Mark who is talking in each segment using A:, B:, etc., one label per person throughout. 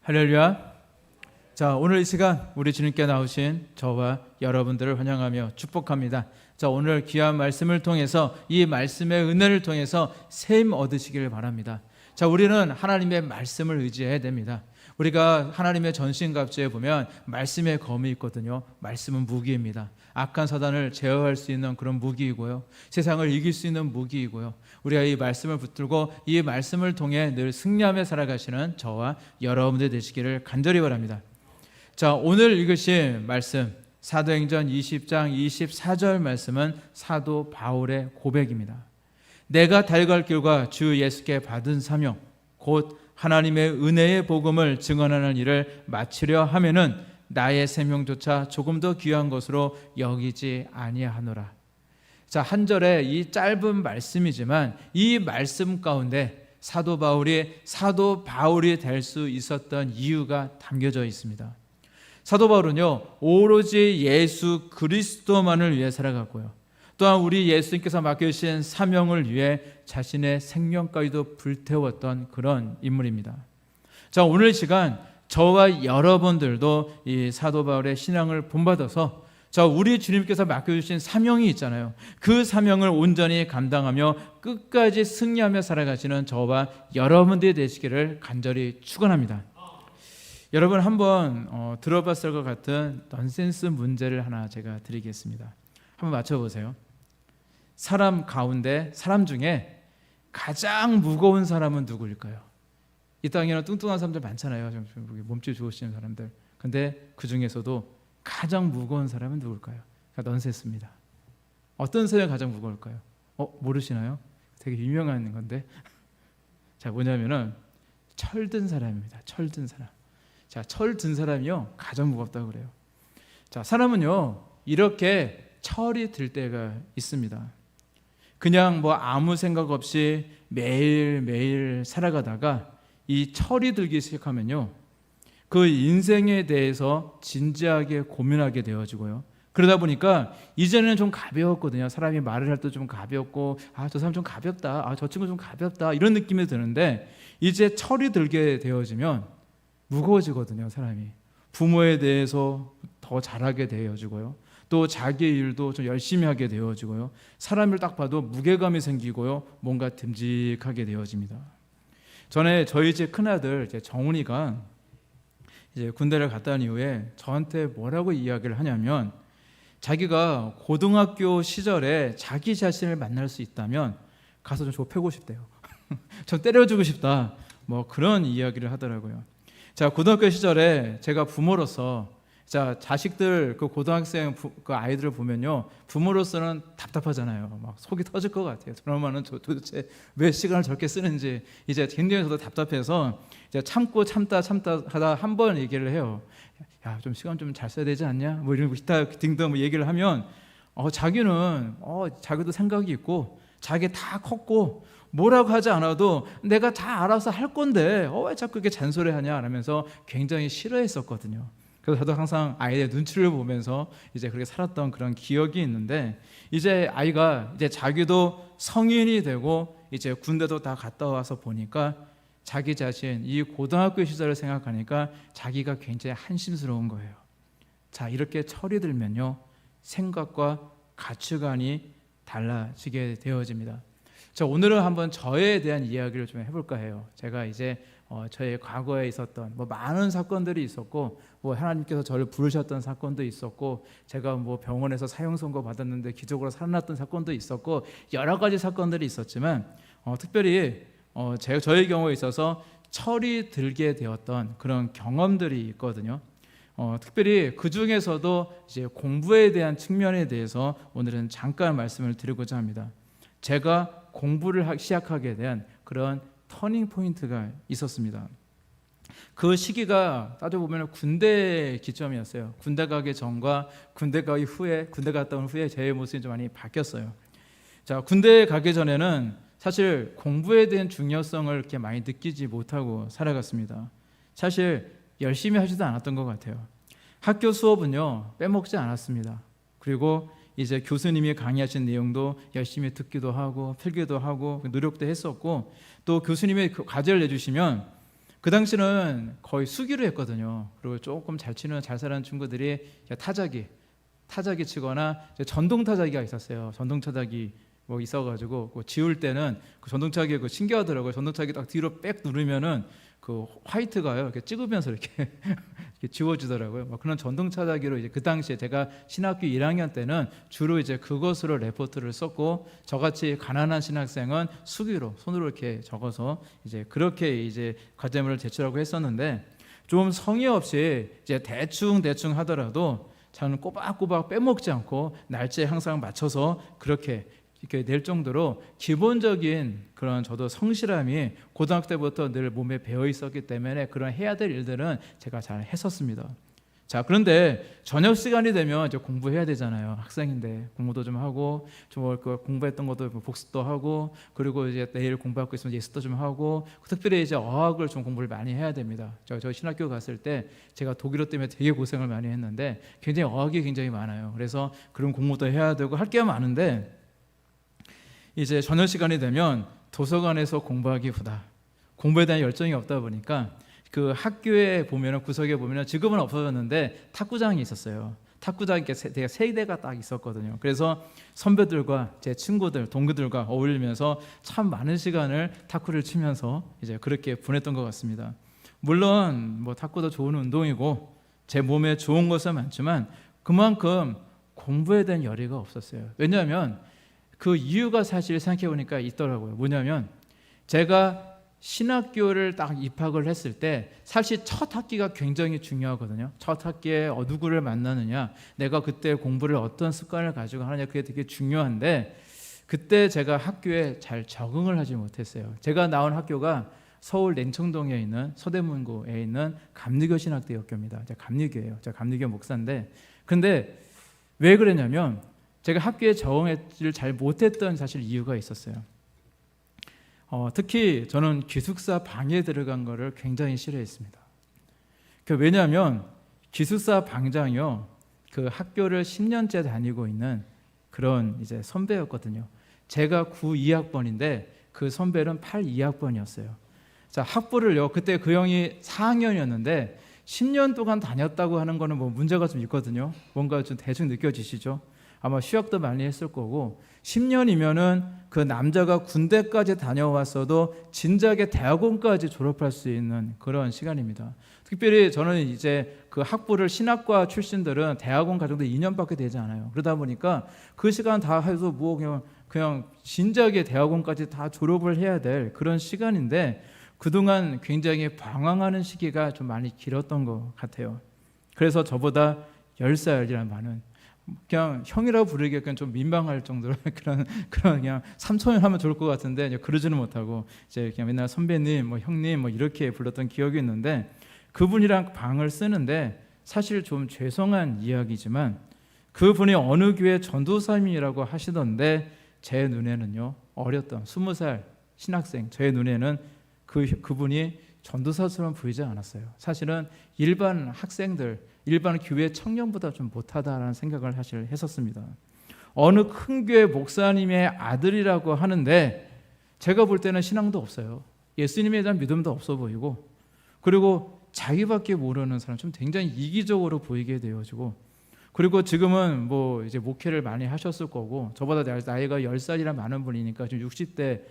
A: 할렐루야. 자, 오늘 이 시간 우리 주님께 나오신 저와 여러분들을 환영하며 축복합니다. 자, 오늘 귀한 말씀을 통해서 이 말씀의 은혜를 통해서 셈 얻으시기를 바랍니다. 자, 우리는 하나님의 말씀을 의지해야 됩니다. 우리가 하나님의 전신갑주에 보면 말씀의 검이 있거든요. 말씀은 무기입니다. 악한 사단을 제어할 수 있는 그런 무기이고요. 세상을 이길 수 있는 무기이고요. 우리가 이 말씀을 붙들고 이 말씀을 통해 늘 승리하며 살아가시는 저와 여러분들 되시기를 간절히 바랍니다. 자, 오늘 읽으실 말씀 사도행전 20장 24절 말씀은 사도 바울의 고백입니다. 내가 달갈 길과 주 예수께 받은 사명 곧 하나님의 은혜의 복음을 증언하는 일을 마치려 하면은 나의 생명조차 조금 더 귀한 것으로 여기지 아니하노라. 자, 한 절에 이 짧은 말씀이지만 이 말씀 가운데 사도 바울이 될 수 있었던 이유가 담겨져 있습니다. 사도 바울은요, 오로지 예수 그리스도만을 위해 살아갔고요. 또한 우리 예수님께서 맡겨주신 사명을 위해 자신의 생명까지도 불태웠던 그런 인물입니다. 자, 오늘 시간 저와 여러분들도 이 사도 바울의 신앙을 본받아서 우리 주님께서 맡겨주신 사명이 있잖아요. 그 사명을 온전히 감당하며 끝까지 승리하며 살아가시는 저와 여러분들이 되시기를 간절히 축원합니다. 여러분 한번 들어봤을 것 같은 넌센스 문제를 하나 제가 드리겠습니다. 한번 맞춰보세요. 사람 중에 가장 무거운 사람은 누구일까요? 이 땅에는 뚱뚱한 사람들 많잖아요. 몸집 좋으신 사람들. 근데 그 중에서도 가장 무거운 사람은 누굴까요? 넌센스입니다. 어떤 사람이 가장 무거울까요? 모르시나요? 되게 유명한 건데. 자, 뭐냐면은 철든 사람입니다. 철든 사람. 자, 철든 사람이요 가장 무겁다고 그래요. 자, 사람은요 이렇게 철이 들 때가 있습니다. 그냥 아무 생각 없이 매일매일 살아가다가 이 철이 들기 시작하면요 그 인생에 대해서 진지하게 고민하게 되어지고요. 그러다 보니까 이제는 좀 가벼웠거든요. 사람이 말을 할 때 좀 가볍고 저 사람 좀 가볍다, 저 친구 좀 가볍다 이런 느낌이 드는데 이제 철이 들게 되어지면 무거워지거든요. 사람이 부모에 대해서 더 잘하게 되어지고요. 또 자기 일도 좀 열심히 하게 되어지고요. 사람을 딱 봐도 무게감이 생기고요. 뭔가 듬직하게 되어집니다. 전에 저희 집 큰아들 정훈이가 이제 군대를 갔다 온 이후에 저한테 뭐라고 이야기를 하냐면 자기가 고등학교 시절에 자기 자신을 만날 수 있다면 가서 좀 좁히고 싶대요. 좀 때려주고 싶다. 그런 이야기를 하더라고요. 자, 고등학교 시절에 제가 부모로서 자식들 그 고등학생 그 아이들을 보면요 부모로서는 답답하잖아요. 속이 터질 것 같아요. 그러면은 도대체 왜 시간을 저렇게 쓰는지 이제 굉장히 저도 답답해서 이제 참다 하다 한 번 얘기를 해요. 야, 좀 시간 좀 잘 써야 되지 않냐? 이런 기타 등등 얘기를 하면 자기는 자기도 생각이 있고 자기 다 컸고 뭐라고 하지 않아도 내가 다 알아서 할 건데 왜 자꾸 그렇게 잔소리하냐 라면서 굉장히 싫어했었거든요. 그래서 저도 항상 아이의 눈치를 보면서 이제 그렇게 살았던 그런 기억이 있는데 이제 아이가 이제 자기도 성인이 되고 이제 군대도 다 갔다 와서 보니까 자기 자신 이 고등학교 시절을 생각하니까 자기가 굉장히 한심스러운 거예요. 자, 이렇게 철이 들면요 생각과 가치관이 달라지게 되어집니다. 자, 오늘은 한번 저에 대한 이야기를 좀 해볼까 해요. 제가 이제 저의 과거에 있었던 많은 사건들이 있었고 하나님께서 저를 부르셨던 사건도 있었고 제가 병원에서 사형 선고 받았는데 기적으로 살아났던 사건도 있었고 여러 가지 사건들이 있었지만 특별히 저의 경우에 있어서 철이 들게 되었던 그런 경험들이 있거든요. 특별히 그 중에서도 이제 공부에 대한 측면에 대해서 오늘은 잠깐 말씀을 드리고자 합니다. 제가 공부를 시작하게 된 그런 터닝 포인트가 있었습니다. 그 시기가 따져보면 군대 기점이었어요. 군대 가기 전과 군대 갔다 온 후에 제 모습이 좀 많이 바뀌었어요. 자, 군대 가기 전에는 사실 공부에 대한 중요성을 이렇게 많이 느끼지 못하고 살아갔습니다. 사실 열심히 하지도 않았던 것 같아요. 학교 수업은요 빼먹지 않았습니다. 그리고 이제 교수님이 강의하신 내용도 열심히 듣기도 하고 필기도 하고 노력도 했었고 또 교수님이 과제를 내주시면 그 당시는 거의 수기로 했거든요. 그리고 조금 잘 치는 잘 사는 친구들이 타자기 치거나 전동 타자기가 있었어요. 전동 타자기 뭐 있어가지고 지울 때는 그 전동차기 신기하더라고요. 전동차기 딱 뒤로 빽 누르면은 그 화이트가요 이렇게 찍으면서 이렇게, 이렇게 지워지더라고요. 그런 전동차자기로 이제 그 당시에 제가 신학교 1학년 때는 주로 이제 그것으로 레포트를 썼고, 저같이 가난한 신학생은 수기로 손으로 이렇게 적어서 이제 그렇게 이제 과제물을 제출하고 했었는데, 좀 성의 없이 이제 대충 하더라도 저는 꼬박꼬박 빼먹지 않고 날짜에 항상 맞춰서 그렇게 이렇게 낼 정도로 기본적인 그런 저도 성실함이 고등학교 때부터 늘 몸에 배어 있었기 때문에 그런 해야 될 일들은 제가 잘 했었습니다. 자, 그런데 저녁 시간이 되면 이제 공부해야 되잖아요. 학생인데 공부도 좀 하고, 좀 공부했던 것도 복습도 하고, 그리고 이제 내일 공부할 거 있으면 예습도 좀 하고, 특별히 이제 어학을 좀 공부를 많이 해야 됩니다. 저 신학교 갔을 때 제가 독일어 때문에 되게 고생을 많이 했는데 굉장히 어학이 굉장히 많아요. 그래서 그런 공부도 해야 되고 할 게 많은데, 이제 저녁 시간이 되면 도서관에서 공부하기보다 공부에 대한 열정이 없다 보니까 그 학교에 보면은 구석에 보면은 지금은 없어졌는데 탁구장이 있었어요. 탁구장이 되게 세 대가 딱 있었거든요. 그래서 선배들과 제 친구들, 동기들과 어울리면서 참 많은 시간을 탁구를 치면서 이제 그렇게 보냈던 것 같습니다. 물론 뭐 탁구도 좋은 운동이고 제 몸에 좋은 것은 많지만 그만큼 공부에 대한 열의가 없었어요. 왜냐하면 그 이유가 사실 생각해보니까 있더라고요. 뭐냐면 제가 신학교를 딱 입학을 했을 때 사실 첫 학기가 굉장히 중요하거든요. 첫 학기에 누구를 만나느냐, 내가 그때 공부를 어떤 습관을 가지고 하느냐, 그게 되게 중요한데 그때 제가 학교에 잘 적응을 하지 못했어요. 제가 나온 학교가 서울 냉청동에 있는 서대문구에 있는 감리교 신학대학교입니다. 제가 감리교예요. 제가 감리교 목사인데, 근데 왜 그랬냐면 제가 학교에 적응을 잘 못했던 사실 이유가 있었어요. 특히 저는 기숙사 방에 들어간 거를 굉장히 싫어했습니다. 왜냐하면 기숙사 방장이요, 그 학교를 10년째 다니고 있는 그런 이제 선배였거든요. 제가 92학번인데 그 선배는 82학번이었어요. 자, 학부를요, 그때 그 형이 4학년이었는데 10년 동안 다녔다고 하는 거는 뭐 문제가 좀 있거든요. 뭔가 좀 대충 느껴지시죠? 아마 휴학도 많이 했을 거고, 10년이면은 그 남자가 군대까지 다녀왔어도 진작에 대학원까지 졸업할 수 있는 그런 시간입니다. 특별히 저는 이제 그 학부를 신학과 출신들은 대학원 과정도 2년밖에 되지 않아요. 그러다 보니까 그 시간 다 해서 뭐 그냥 진작에 대학원까지 다 졸업을 해야 될 그런 시간인데 그동안 굉장히 방황하는 시기가 좀 많이 길었던 것 같아요. 그래서 저보다 10살이란 많은, 그냥 형이라고 부르기가 좀 민망할 정도로 그런 그냥 삼촌 하면 좋을 것 같은데 그러지는 못하고 이제 그냥 맨날 선배님, 뭐 형님 뭐 이렇게 불렀던 기억이 있는데, 그분이랑 방을 쓰는데 사실 좀 죄송한 이야기지만 그분이 어느 교회 전도사님이라고 하시던데 제 눈에는요, 어렸던 20살 신학생 제 눈에는 그분이 전도사처럼 보이지 않았어요. 사실은 일반 학생들, 일반 교회 청년보다 좀 못하다라는 생각을 사실 했었습니다. 어느 큰 교회 목사님의 아들이라고 하는데 제가 볼 때는 신앙도 없어요. 예수님에 대한 믿음도 없어 보이고, 그리고 자기밖에 모르는 사람, 좀 굉장히 이기적으로 보이게 되어지고, 그리고 지금은 뭐 이제 목회를 많이 하셨을 거고, 저보다 나이가 10살이나 많은 분이니까 지금 60대,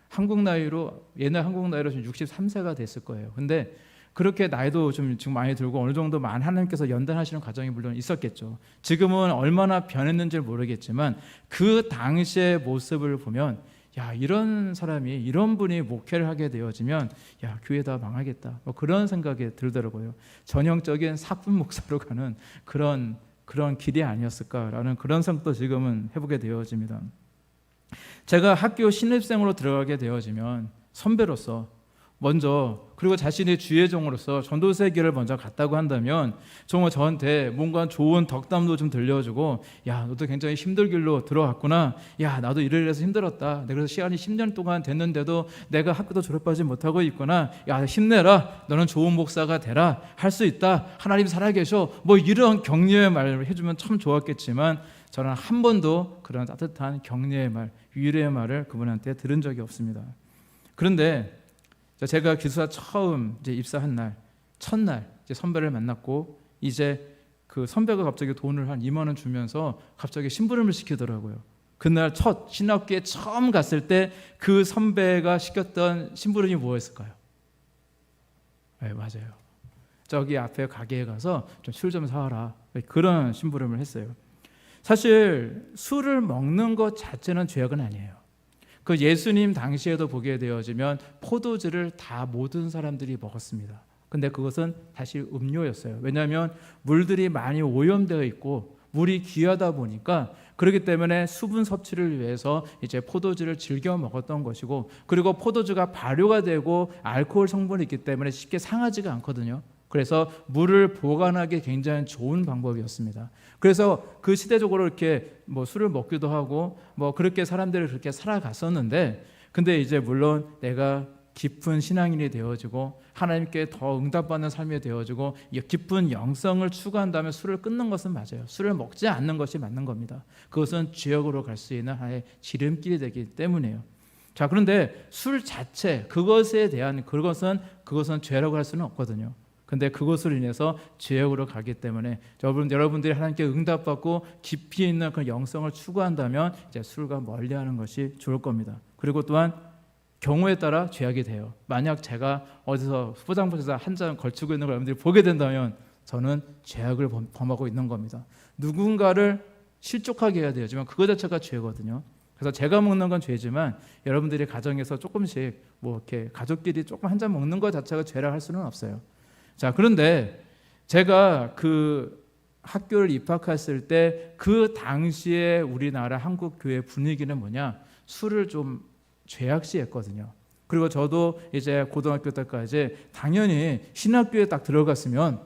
A: 한국 나이로, 옛날 한국 나이로 지금 63세가 됐을 거예요. 근데 그렇게 나이도 좀 지금 많이 들고 어느 정도 하나님께서 연단하시는 과정이 물론 있었겠죠. 지금은 얼마나 변했는지 모르겠지만 그 당시의 모습을 보면, 야, 이런 사람이, 이런 분이 목회를 하게 되어지면 야, 교회 다 망하겠다, 뭐 그런 생각이 들더라고요. 전형적인 사분 목사로 가는 그런 길이 아니었을까라는 그런 생각도 지금은 해보게 되어집니다. 제가 학교 신입생으로 들어가게 되어지면 선배로서 먼저, 그리고 자신의 주의종으로서 전도사의 길을 먼저 갔다고 한다면 정말 저한테 뭔가 좋은 덕담도 좀 들려주고, 야, 너도 굉장히 힘들 길로 들어갔구나, 야, 나도 이래서 힘들었다, 그래서 시간이 10년 동안 됐는데도 내가 학교도 졸업하지 못하고 있구나, 야, 힘내라, 너는 좋은 목사가 되라, 할 수 있다, 하나님 살아계셔, 뭐 이런 격려의 말을 해주면 참 좋았겠지만 저는 한 번도 그런 따뜻한 격려의 말, 위로의 말을 그분한테 들은 적이 없습니다. 그런데 제가 기숙사 처음 이제 입사한 날, 첫날 이제 선배를 만났고, 이제 그 선배가 갑자기 돈을 한 2만 원 주면서 갑자기 심부름을 시키더라고요. 그날 첫 신학교에 처음 갔을 때 그 선배가 시켰던 심부름이 뭐였을까요? 네, 맞아요. 저기 앞에 가게에 가서 좀 술 좀 사와라, 그런 심부름을 했어요. 사실 술을 먹는 것 자체는 죄악은 아니에요. 그 예수님 당시에도 보게 되어지면 포도주를 다 모든 사람들이 먹었습니다. 근데 그것은 사실 음료였어요. 왜냐하면 물들이 많이 오염되어 있고 물이 귀하다 보니까, 그렇기 때문에 수분 섭취를 위해서 이제 포도주를 즐겨 먹었던 것이고, 그리고 포도주가 발효가 되고 알코올 성분이 있기 때문에 쉽게 상하지가 않거든요. 그래서 물을 보관하기 굉장히 좋은 방법이었습니다. 그래서 그 시대적으로 이렇게 뭐 술을 먹기도 하고 뭐 그렇게 사람들이 그렇게 살아갔었는데, 근데 이제 물론 내가 깊은 신앙인이 되어지고 하나님께 더 응답받는 삶이 되어지고 깊은 영성을 추구한다면 술을 끊는 것은 맞아요. 술을 먹지 않는 것이 맞는 겁니다. 그것은 지옥으로 갈 수 있는 하나의 지름길이 되기 때문이에요. 자, 그런데 술 자체, 그것에 대한 그것은 죄라고 할 수는 없거든요. 근데 그것으로 인해서 지옥으로 가기 때문에 여러분들이 하나님께 응답받고 깊이 있는 그 영성을 추구한다면 이제 술과 멀리하는 것이 좋을 겁니다. 그리고 또한 경우에 따라 죄악이 돼요. 만약 제가 어디서 포장마차에서 한 잔 걸치고 있는 걸 여러분들이 보게 된다면 저는 죄악을 범하고 있는 겁니다. 누군가를 실족하게 해야 되지만 그거 자체가 죄거든요. 그래서 제가 먹는 건 죄지만 여러분들이 가정에서 조금씩 뭐 이렇게 가족끼리 조금 한 잔 먹는 것 자체가 죄라 할 수는 없어요. 자, 그런데 제가 그 학교를 입학했을 때 그 당시에 우리나라 한국 교회 분위기는 뭐냐? 술을 좀 죄악시했거든요. 그리고 저도 이제 고등학교 때까지 당연히 신학교에 딱 들어갔으면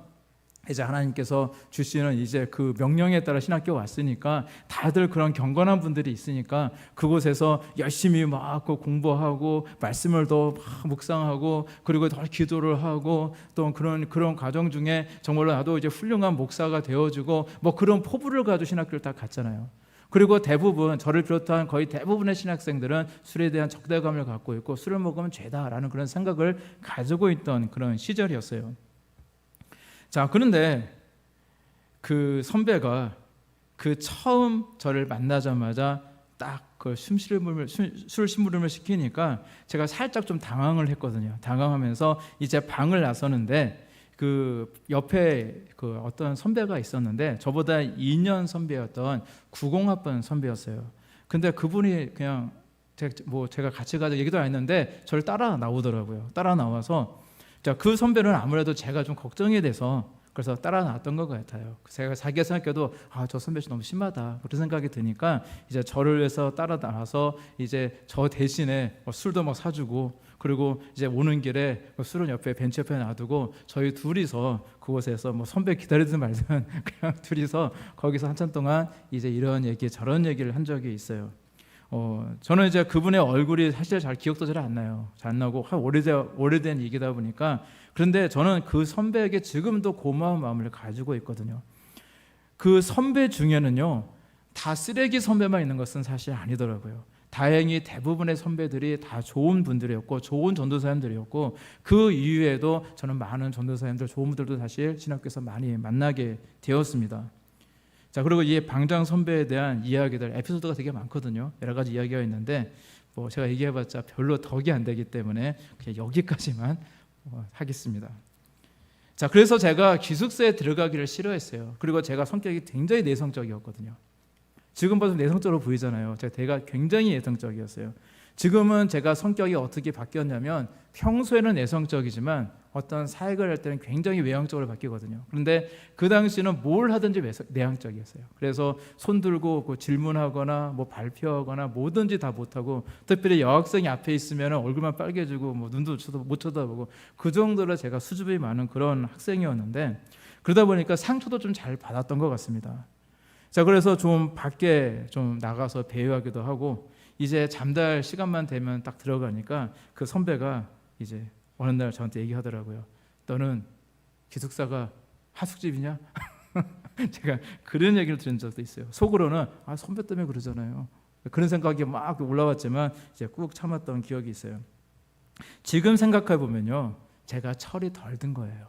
A: 이제 하나님께서 주시는 이제 그 명령에 따라 신학교 왔으니까 다들 그런 경건한 분들이 있으니까 그곳에서 열심히 막 공부하고 말씀을 더 묵상하고 그리고 더 기도를 하고 또 그런 과정 중에 정말로 나도 이제 훌륭한 목사가 되어주고 뭐 그런 포부를 가지고 신학교를 다 갔잖아요. 그리고 대부분 저를 비롯한 거의 대부분의 신학생들은 술에 대한 적대감을 갖고 있고 술을 먹으면 죄다라는 그런 생각을 가지고 있던 그런 시절이었어요. 자, 그런데 그 선배가 그 처음 저를 만나자마자 딱 그 술 심부름을 시키니까 제가 살짝 좀 당황을 했거든요. 당황하면서 이제 방을 나서는데 그 옆에 그 어떤 선배가 있었는데 저보다 2년 선배였던 90학번 선배였어요. 근데 그분이 그냥 제가 같이 가자 얘기도 안 했는데 저를 따라 나오더라고요. 따라 나와서 그 선배는 아무래도 제가 좀 걱정이 돼서 그래서 따라 나왔던 것 같아요. 제가 자기가 생각해도 저 선배 너무 심하다 그런 생각이 드니까 이제 저를 위해서 따라 나와서 이제 저 대신에 술도 막 사주고 그리고 이제 오는 길에 술은 옆에 벤치 옆에 놔두고 저희 둘이서 그곳에서 뭐 선배 기다리든 말든 그냥 둘이서 거기서 한참 동안 이제 이런 얘기 저런 얘기를 한 적이 있어요. 저는 이제 그분의 얼굴이 사실 잘 기억도 잘 안 나요. 잘 안 나고 오래된 얘기다 보니까. 그런데 저는 그 선배에게 지금도 고마운 마음을 가지고 있거든요. 그 선배 중에는요, 다 쓰레기 선배만 있는 것은 사실 아니더라고요. 다행히 대부분의 선배들이 다 좋은 분들이었고 좋은 전도사님들이었고 그 이후에도 저는 많은 전도사님들 좋은 분들도 사실 신학교에서 많이 만나게 되었습니다. 자, 그리고 이 방장 선배에 대한 이야기들 에피소드가 되게 많거든요. 여러 가지 이야기가 있는데 뭐 제가 얘기해봤자 별로 덕이 안 되기 때문에 그냥 여기까지만 하겠습니다. 자, 그래서 제가 기숙사에 들어가기를 싫어했어요. 그리고 제가 성격이 굉장히 내성적이었거든요. 지금 봐도 내성적으로 보이잖아요. 제가 굉장히 내성적이었어요. 지금은 제가 성격이 어떻게 바뀌었냐면 평소에는 내성적이지만 어떤 사역을 할 때는 굉장히 외향적으로 바뀌거든요. 그런데 그 당시는 뭘 하든지 내향적이었어요. 그래서 손 들고 질문하거나 뭐 발표하거나 뭐든지 다 못하고 특별히 여학생이 앞에 있으면 얼굴만 빨개지고 뭐 눈도 못 쳐다보고 그 정도로 제가 수줍음이 많은 그런 학생이었는데 그러다 보니까 상처도 좀 잘 받았던 것 같습니다. 자, 그래서 좀 밖에 좀 나가서 배회하기도 하고 이제 잠잘 시간만 되면 딱 들어가니까 그 선배가 이제 어느 날 저한테 얘기하더라고요. 너는 기숙사가 하숙집이냐? 제가 그런 얘기를 들은 적도 있어요. 속으로는 선배 때문에 그러잖아요. 그런 생각이 막 올라왔지만 이제 꾹 참았던 기억이 있어요. 지금 생각해 보면요, 제가 철이 덜 든 거예요.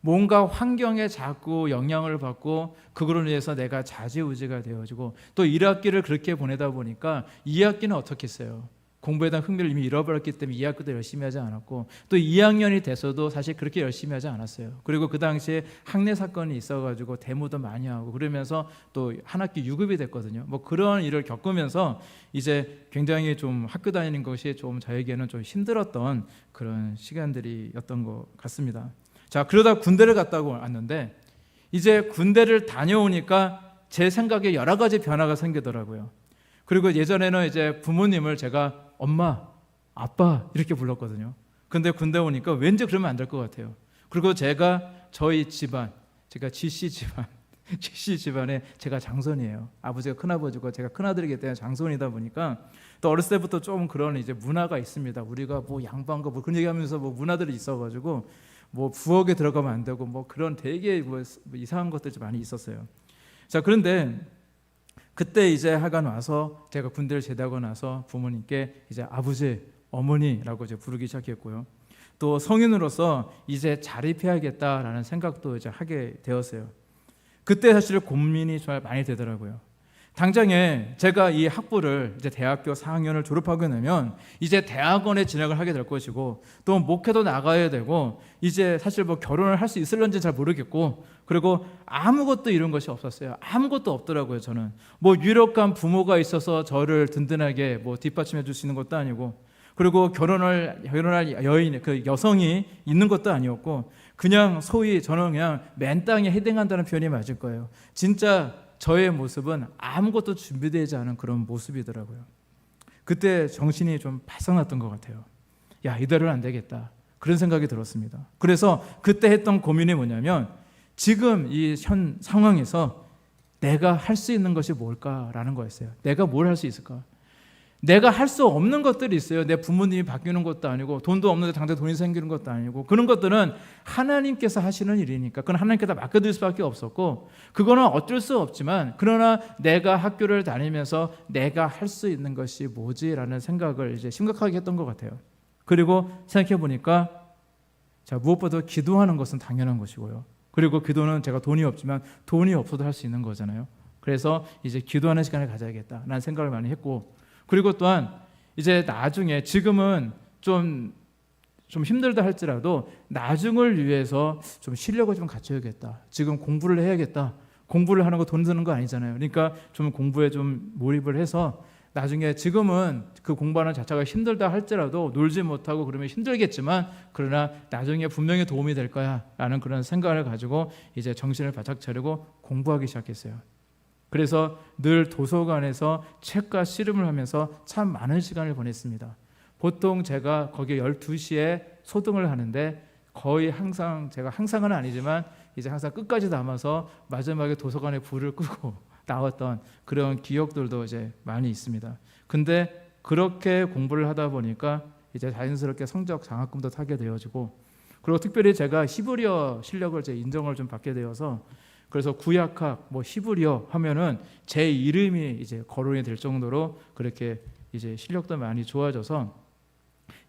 A: 뭔가 환경에 자꾸 영향을 받고 그걸로 인해서 내가 좌지우지가 되어지고, 또 1학기를 그렇게 보내다 보니까 2학기는 어떻겠어요? 공부에 대한 흥미를 이미 잃어버렸기 때문에 2학기도 열심히 하지 않았고, 또 2학년이 돼서도 사실 그렇게 열심히 하지 않았어요. 그리고 그 당시에 학내 사건이 있어가지고 데모도 많이 하고 그러면서 또 한 학기 유급이 됐거든요. 뭐 그런 일을 겪으면서 이제 굉장히 좀 학교 다니는 것이 좀 저에게는 좀 힘들었던 그런 시간들이었던 것 같습니다. 자, 그러다 군대를 갔다 왔는데, 이제 군대를 다녀오니까 제 생각에 여러 가지 변화가 생기더라고요. 그리고 예전에는 이제 부모님을 제가 엄마, 아빠 이렇게 불렀거든요. 근데 군대 오니까 왠지 그러면 안 될 것 같아요. 그리고 제가 저희 집안, 제가 GC 집안, GC 집안에 제가 장손이에요. 아버지가 큰아버지고 제가 큰아들이기 때문에 장손이다 보니까 또 어렸을 때부터 좀 그런 이제 문화가 있습니다. 우리가 뭐 양반가 뭐 그런 얘기하면서 뭐 문화들이 있어가지고 뭐 부엌에 들어가면 안 되고 뭐 그런 되게 뭐 이상한 것들이 많이 있었어요. 자, 그런데 그때 이제 하간 와서 제가 군대를 제대하고 나서 부모님께 이제 아버지, 어머니라고 이제 부르기 시작했고요. 또 성인으로서 이제 자립해야겠다라는 생각도 이제 하게 되었어요. 그때 사실 고민이 정말 많이 되더라고요. 당장에 제가 이 학부를 이제 대학교 4학년을 졸업하게 되면 이제 대학원에 진학을 하게 될 것이고, 또 목회도 나가야 되고, 이제 사실 뭐 결혼을 할 수 있을런지 잘 모르겠고, 그리고 아무것도 이런 것이 없었어요. 아무것도 없더라고요. 저는 뭐 유력한 부모가 있어서 저를 든든하게 뭐 뒷받침해 줄 수 있는 것도 아니고, 그리고 결혼할 여인, 그 여성이 있는 것도 아니었고, 그냥 소위 저는 그냥 맨 땅에 헤딩한다는 표현이 맞을 거예요. 진짜 저의 모습은 아무것도 준비되지 않은 그런 모습이더라고요. 그때 정신이 좀 바싹났던 것 같아요. 야, 이대로는 안 되겠다, 그런 생각이 들었습니다. 그래서 그때 했던 고민이 뭐냐면, 지금 이 현 상황에서 내가 할 수 있는 것이 뭘까라는 거였어요. 내가 뭘 할 수 있을까? 내가 할 수 없는 것들이 있어요. 내 부모님이 바뀌는 것도 아니고, 돈도 없는데 당장 돈이 생기는 것도 아니고, 그런 것들은 하나님께서 하시는 일이니까 그건 하나님께다 맡겨둘 수밖에 없었고, 그거는 어쩔 수 없지만, 그러나 내가 학교를 다니면서 내가 할 수 있는 것이 뭐지라는 생각을 이제 심각하게 했던 것 같아요. 그리고 생각해 보니까, 자, 무엇보다 기도하는 것은 당연한 것이고요. 그리고 기도는 제가 돈이 없지만 돈이 없어도 할 수 있는 거잖아요. 그래서 이제 기도하는 시간을 가져야겠다라는 생각을 많이 했고, 그리고 또한 이제 나중에, 지금은 좀 힘들다 할지라도 나중을 위해서 좀 실력을 좀 갖춰야겠다, 지금 공부를 해야겠다. 공부를 하는 거 돈 드는 거 아니잖아요. 그러니까 좀 공부에 좀 몰입을 해서 나중에, 지금은 그 공부하는 자체가 힘들다 할지라도 놀지 못하고 그러면 힘들겠지만, 그러나 나중에 분명히 도움이 될 거야 라는 그런 생각을 가지고 이제 정신을 바짝 차리고 공부하기 시작했어요. 그래서 늘 도서관에서 책과 씨름을 하면서 참 많은 시간을 보냈습니다. 보통 제가 거기에 12시에 소등을 하는데, 거의 항상, 제가 항상은 아니지만 이제 항상 끝까지 남아서 마지막에 도서관에 불을 끄고 나왔던 그런 기억들도 이제 많이 있습니다. 근데 그렇게 공부를 하다 보니까 이제 자연스럽게 성적 장학금도 타게 되어지고, 그리고 특별히 제가 히브리어 실력을 이제 인정을 좀 받게 되어서, 그래서 구약학, 뭐 히브리어 하면은 제 이름이 이제 거론이 될 정도로 그렇게 이제 실력도 많이 좋아져서,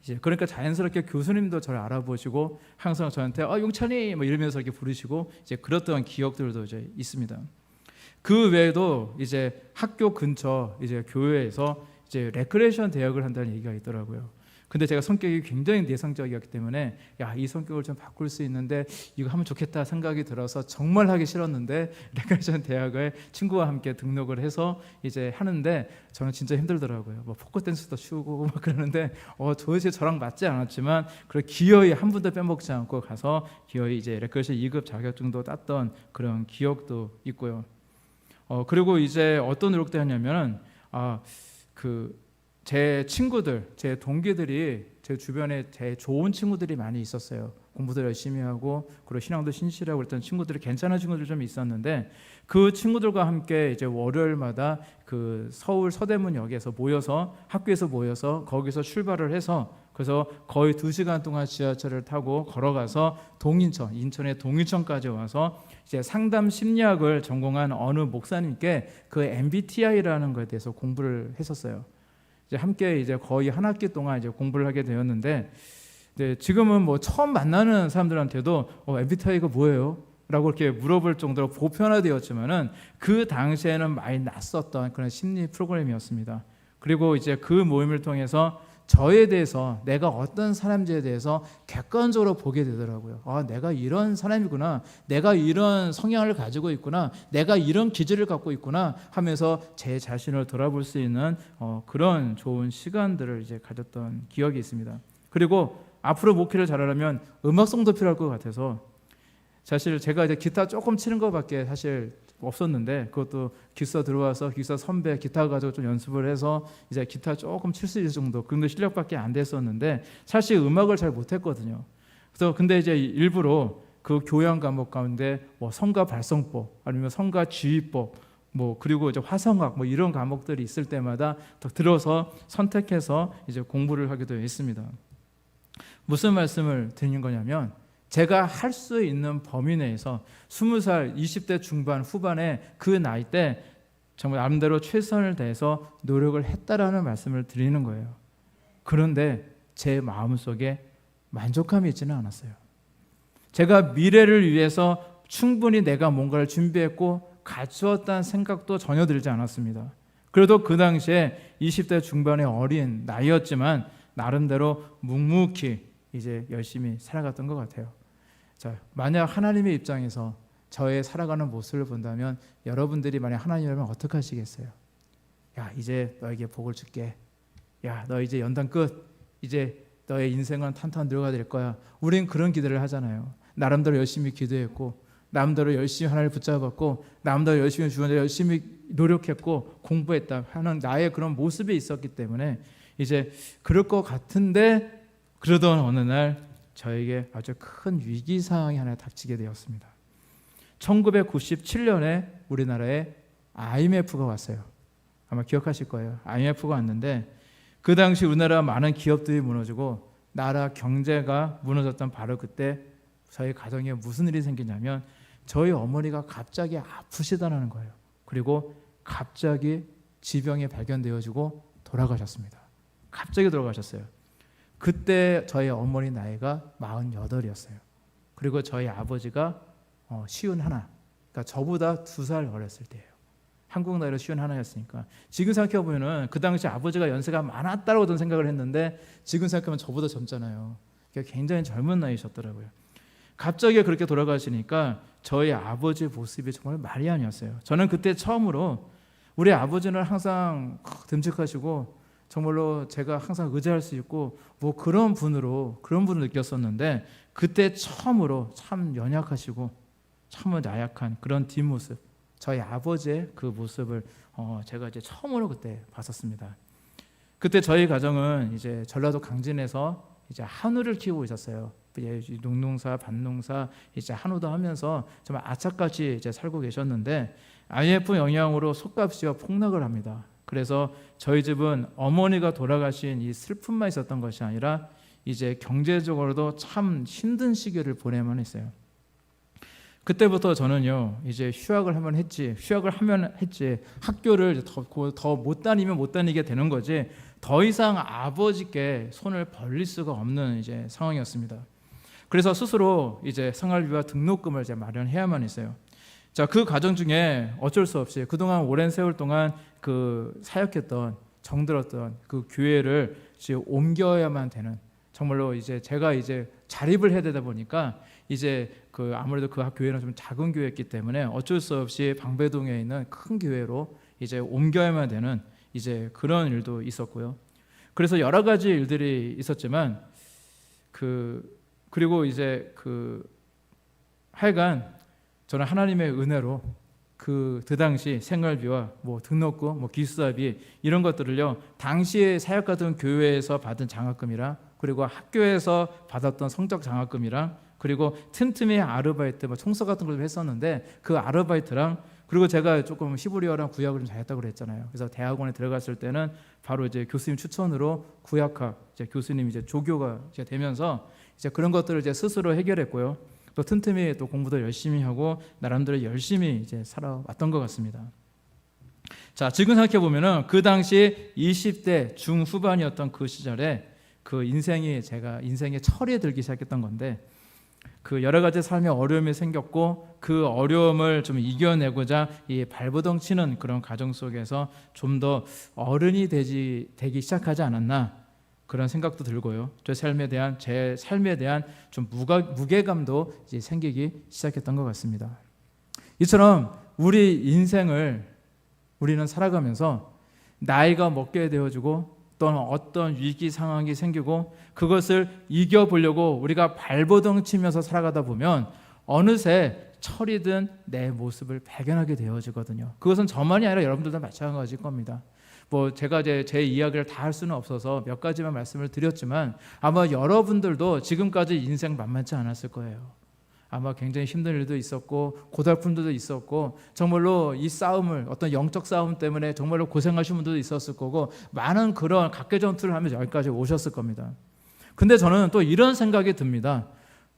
A: 이제 그러니까 자연스럽게 교수님도 저를 알아보시고 항상 저한테 용찬이 뭐 이러면서 이렇게 부르시고, 이제 그랬던 기억들도 이제 있습니다. 그 외에도 이제 학교 근처 이제 교회에서 이제 레크레이션 대학을 한다는 얘기가 있더라고요. 근데 제가 성격이 굉장히 내성적이었기 때문에, 야, 이 성격을 좀 바꿀 수 있는데 이거 하면 좋겠다 생각이 들어서 정말 하기 싫었는데, 레크레이션 대학을 친구와 함께 등록을 해서 이제 하는데, 저는 진짜 힘들더라고요. 뭐 포크 댄스도 추고 막 그러는데 도대체 저랑 맞지 않았지만, 그래 기어이 한 번도 빼먹지 않고 가서 기어이 이제 레크레이션 2급 자격증도 땄던 그런 기억도 있고요. 그리고 이제 어떤 노력도 했냐면은, 제 친구들, 제 동기들이, 제 주변에 제 좋은 친구들이 많이 있었어요. 공부도 열심히 하고, 그리고 신앙도 신실하고 그랬던 친구들이, 괜찮은 친구들 좀 있었는데, 그 친구들과 함께 이제 월요일마다 그 서울 서대문역에서 모여서, 학교에서 모여서 거기서 출발을 해서, 그래서 거의 2시간 동안 지하철을 타고 걸어가서 동인천, 인천의 동인천까지 와서 이제 상담 심리학을 전공한 어느 목사님께 그 MBTI라는 것에 대해서 공부를 했었어요. 이제 함께 이제 거의 한 학기 동안 이제 공부를 하게 되었는데, 네, 지금은 뭐 처음 만나는 사람들한테도 MBTI가 뭐예요? 라고 이렇게 물어볼 정도로 보편화되었지만은 그 당시에는 많이 낯섰던 그런 심리 프로그램이었습니다. 그리고 이제 그 모임을 통해서 저에 대해서, 내가 어떤 사람인지에 대해서 객관적으로 보게 되더라고요. 내가 이런 사람이구나, 내가 이런 성향을 가지고 있구나, 내가 이런 기질을 갖고 있구나 하면서 제 자신을 돌아볼 수 있는 그런 좋은 시간들을 이제 가졌던 기억이 있습니다. 그리고 앞으로 목회를 잘하려면 음악성도 필요할 것 같아서, 사실 제가 이제 기타 조금 치는 것밖에 사실 없었는데, 그것도 기사 들어와서 기사 선배 기타 가지고 좀 연습을 해서 이제 기타 조금 칠 수 있을 정도, 그 정도 실력밖에 안 됐었는데 사실 음악을 잘 못했거든요. 그래서 근데 이제 일부러 그 교양 과목 가운데 뭐 성가 발성법, 아니면 성가 지휘법, 뭐 그리고 이제 화성학 뭐 이런 과목들이 있을 때마다 더 들어서 선택해서 이제 공부를 하게 되어 있습니다. 무슨 말씀을 드리는 거냐면, 제가 할 수 있는 범위 내에서 20살, 20대 중반, 후반에 그 나이 때 정말 나름대로 최선을 다해서 노력을 했다라는 말씀을 드리는 거예요. 그런데 제 마음속에 만족감이 있지는 않았어요. 제가 미래를 위해서 충분히 내가 뭔가를 준비했고 갖추었다는 생각도 전혀 들지 않았습니다. 그래도 그 당시에 20대 중반의 어린 나이였지만 나름대로 묵묵히 이제 열심히 살아갔던 것 같아요. 자, 만약 하나님의 입장에서 저의 살아가는 모습을 본다면 여러분들이 만약 하나님이라면 어떻게 하시겠어요? 야, 이제 너에게 복을 줄게. 야, 너 이제 연단 끝. 이제 너의 인생은 탄탄 들어가야 될 거야. 우린 그런 기도를 하잖아요. 나름대로 열심히 기도했고, 나름대로 열심히 하나님을 붙잡았고, 나름대로 열심히 주변에 열심히 노력했고 공부했다 하는 나의 그런 모습이 있었기 때문에 이제 그럴 것 같은데, 그러던 어느 날 저에게 아주 큰 위기 상황이 하나 닥치게 되었습니다. 1997년에 우리나라에 IMF가 왔어요. 아마 기억하실 거예요. IMF가 왔는데 그 당시 우리나라 많은 기업들이 무너지고 나라 경제가 무너졌던 바로 그때 저희 가정에 무슨 일이 생기냐면, 저희 어머니가 갑자기 아프시다는 거예요. 그리고 갑자기 지병이 발견되어지고 돌아가셨습니다. 갑자기 돌아가셨어요. 그때 저희 어머니 나이가 48이었어요. 그리고 저희 아버지가 51, 그러니까 저보다 2살 어렸을 때예요. 한국 나이로 51이었으니까 지금 생각해보면 그 당시 아버지가 연세가 많았다고 저는 생각을 했는데, 지금 생각하면 저보다 젊잖아요. 그러니까 굉장히 젊은 나이셨더라고요. 갑자기 그렇게 돌아가시니까 저희 아버지 모습이 정말 말이 아니었어요. 저는 그때 처음으로 우리 아버지는 항상 듬직하시고 정말로 제가 항상 의지할 수 있고 뭐 그런 분을 느꼈었는데, 그때 처음으로 참 연약하시고 참 나약한 그런 뒷모습, 저희 아버지의 그 모습을 제가 이제 처음으로 그때 봤었습니다. 그때 저희 가정은 이제 전라도 강진에서 이제 한우를 키우고 있었어요. 농농사, 밭농사, 이제 한우도 하면서 정말 아차까지 이제 살고 계셨는데, IMF 영향으로 솥값이 폭락을 합니다. 그래서 저희 집은 어머니가 돌아가신 이 슬픔만 있었던 것이 아니라 이제 경제적으로도 참 힘든 시기를 보내만 했어요. 그때부터 저는요, 이제 휴학을 하면 했지, 학교를 더 못 다니면 못 다니게 되는 거지, 더 이상 아버지께 손을 벌릴 수가 없는 이제 상황이었습니다. 그래서 스스로 이제 생활비와 등록금을 이제 마련해야만 했어요. 자, 그 과정 중에 어쩔 수 없이 그동안 오랜 세월 동안 그 사역했던, 정들었던 그 교회를 이제 옮겨야만 되는, 정말로 이제 제가 이제 자립을 해야 되다 보니까 이제 그 아무래도 그 교회는 좀 작은 교회였기 때문에 어쩔 수 없이 방배동에 있는 큰 교회로 이제 옮겨야만 되는 이제 그런 일도 있었고요. 그래서 여러 가지 일들이 있었지만 그리고 이제 하여간 저는 하나님의 은혜로 그 당시 생활비와 뭐 등록금, 뭐 기숙사비 이런 것들을요, 당시에 사역하던 교회에서 받은 장학금이랑, 그리고 학교에서 받았던 성적 장학금이랑, 그리고 틈틈이 아르바이트, 뭐 청소 같은 걸 좀 했었는데 그 아르바이트랑, 그리고 제가 조금 히브리어랑 구약을 좀 잘했다고 그랬잖아요. 그래서 대학원에 들어갔을 때는 바로 이제 교수님 추천으로 구약학 이제 교수님 이제 조교가 이제 되면서 이제 그런 것들을 이제 스스로 해결했고요. 또 틈틈이 또 공부도 열심히 하고 나름대로 열심히 이제 살아왔던 것 같습니다. 자, 지금 생각해 보면은 그 당시 20대 중후반이었던 그 시절에 그 제가 인생의 철에 들기 시작했던 건데, 그 여러 가지 삶의 어려움이 생겼고 그 어려움을 좀 이겨내고자 이 발버둥 치는 그런 과정 속에서 좀 더 어른이 되기 시작하지 않았나, 그런 생각도 들고요. 제 삶에 대한 좀 무게감도 이제 생기기 시작했던 것 같습니다. 이처럼 우리 인생을 우리는 살아가면서 나이가 먹게 되어지고 또는 어떤 위기 상황이 생기고 그것을 이겨보려고 우리가 발버둥 치면서 살아가다 보면 어느새 철이 든 내 모습을 발견하게 되어지거든요. 그것은 저만이 아니라 여러분들도 마찬가지일 겁니다. 제가 제 이야기를 다 할 수는 없어서 몇 가지만 말씀을 드렸지만 아마 여러분들도 지금까지 인생 만만치 않았을 거예요. 아마 굉장히 힘든 일도 있었고 고달픔도 있었고 정말로 이 싸움을, 어떤 영적 싸움 때문에 정말로 고생하신 분들도 있었을 거고 많은 그런 각개전투를 하면서 여기까지 오셨을 겁니다. 근데 저는 또 이런 생각이 듭니다.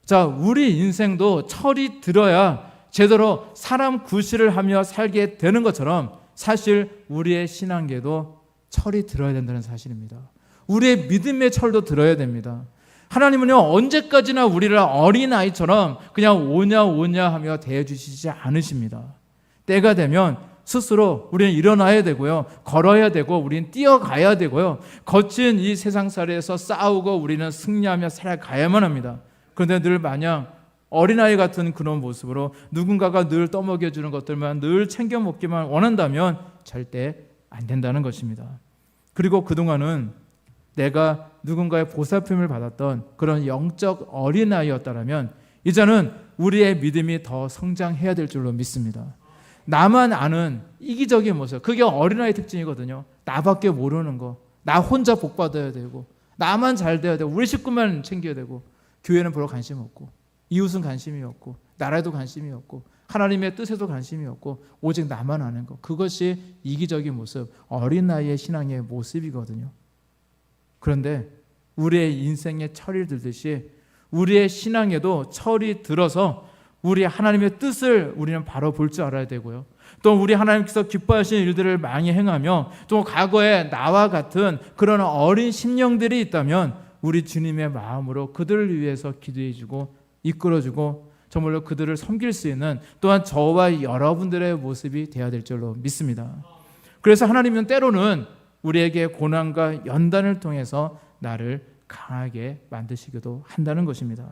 A: 자, 우리 인생도 철이 들어야 제대로 사람 구실을 하며 살게 되는 것처럼 사실 우리의 신앙계도 철이 들어야 된다는 사실입니다. 우리의 믿음의 철도 들어야 됩니다. 하나님은요, 언제까지나 우리를 어린아이처럼 그냥 오냐 하며 대해주시지 않으십니다. 때가 되면 스스로 우리는 일어나야 되고요, 걸어야 되고 우리는 뛰어가야 되고요, 거친 이 세상살이에서 싸우고 우리는 승리하며 살아가야만 합니다. 그런데 늘 마냥 어린아이 같은 그런 모습으로 누군가가 늘 떠먹여주는 것들만 늘 챙겨 먹기만 원한다면 절대 안 된다는 것입니다. 그리고 그동안은 내가 누군가의 보살핌을 받았던 그런 영적 어린아이였다면 이제는 우리의 믿음이 더 성장해야 될 줄로 믿습니다. 나만 아는 이기적인 모습, 그게 어린아이 특징이거든요. 나밖에 모르는 거, 나 혼자 복 받아야 되고 나만 잘 돼야 되고 우리 식구만 챙겨야 되고 교회는 별로 관심 없고 이웃은 관심이 없고 나라에도 관심이 없고 하나님의 뜻에도 관심이 없고 오직 나만 아는 거, 그것이 이기적인 모습, 어린아이의 신앙의 모습이거든요. 그런데 우리의 인생에 철이 들듯이 우리의 신앙에도 철이 들어서 우리 하나님의 뜻을 우리는 바로 볼 줄 알아야 되고요. 또 우리 하나님께서 기뻐하시는 일들을 많이 행하며 또 과거에 나와 같은 그런 어린 심령들이 있다면 우리 주님의 마음으로 그들을 위해서 기도해주고 이끌어주고 정말로 그들을 섬길 수 있는 또한 저와 여러분들의 모습이 되어야 될 줄로 믿습니다. 그래서 하나님은 때로는 우리에게 고난과 연단을 통해서 나를 강하게 만드시기도 한다는 것입니다.